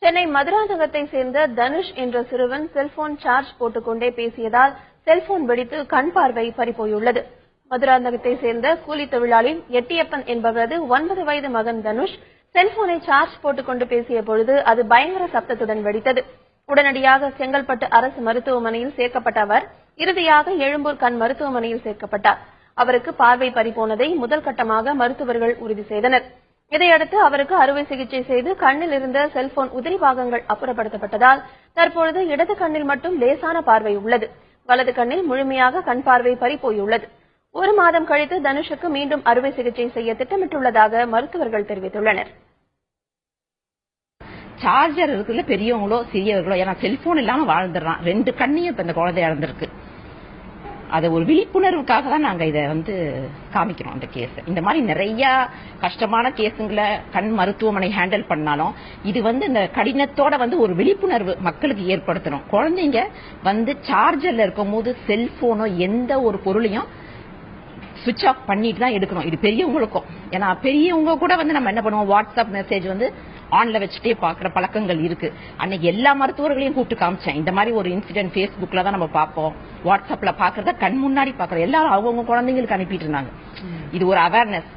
சென்னை மதுராந்தகத்தை சேர்ந்த தனுஷ் என்ற சிறுவன் செல்போன் சார்ஜ் போட்டுக்கொண்டே பேசியதால் செல்போன் வெடித்து கண் பார்வை பறிபோயுள்ளது. மதுராந்தகத்தை சேர்ந்த கூலி தொழிலாளி எட்டியப்பன் என்பவரது 9 வயது மகன் தனுஷ் செல்போனை சார்ஜ் போட்டுக்கொண்டு பேசிய பொழுது அது பயங்கர சப்தத்துடன் வெடித்தது. உடனடியாக செங்கல்பட்டு அரசு மருத்துவமனையில் சேர்க்கப்பட்ட அவர் இறுதியாக எழும்பூர் கண் மருத்துவமனையில் சேர்க்கப்பட்டார். அவருக்கு பார்வை பறிபோனதை முதல் கட்டமாக மருத்துவர்கள் உறுதி செய்தனர். இதையடுத்து அவருக்கு அறுவை சிகிச்சை செய்து கண்ணில் இருந்த செல்போன் உதிரி பாகங்கள் அப்புறப்படுத்தப்பட்டதால் தற்பொழுது இடது கண்ணில் மட்டும் லேசான பார்வை உள்ளது. வலது கண்ணில் முழுமையாக கண் பார்வை பறிபோயுள்ளது. 1 மாதம் கழித்து தனுஷுக்கு மீண்டும் அறுவை சிகிச்சை செய்ய திட்டமிட்டுள்ளதாக மருத்துவர்கள் தெரிவித்துள்ளனர். சார்ஜர் இருக்குல்ல, பெரியவங்களோ சிறியவர்களோ, ஏன்னா செல்போன் இல்லாம வாழ்ந்துடுறான். 2 கண்ணையும் இப்ப இந்த குழந்தை இறந்திருக்கு. அது ஒரு விழிப்புணர்வுக்காக தான் நாங்க இதை காமிக்கிறோம். அந்த கேஸ் இந்த மாதிரி நிறைய கஷ்டமான கேஸுங்களை கண் மருத்துவமனை ஹேண்டில் பண்ணாலும் இது இந்த கடினத்தோட ஒரு விழிப்புணர்வு மக்களுக்கு ஏற்படுத்தணும். குழந்தைங்க சார்ஜர்ல இருக்கும் போது செல்போனோ எந்த ஒரு பொருளையும் சுவிட்ச் ஆஃப் பண்ணிட்டு தான் எடுக்கணும். இது பெரியவங்களுக்கும், ஏன்னா பெரியவங்க கூட நம்ம என்ன பண்ணுவோம், வாட்ஸ்அப் மெசேஜ் ஆன்ல வச்சுட்டே பாக்குற பழக்கங்கள் இருக்கு. அன்னைக்கு எல்லா மருத்துவர்களையும் கூப்பிட்டு காமிச்சேன். இந்த மாதிரி ஒரு இன்சிடென்ட் Facebookல தான் நம்ம பார்ப்போம், வாட்ஸ்அப்ல பாக்குறத கண் முன்னாடி பாக்குறோம். எல்லாரும் அவங்க குழந்தைங்களுக்கு அனுப்பிட்டு இருந்தாங்க. இது ஒரு அவேர்னஸ்.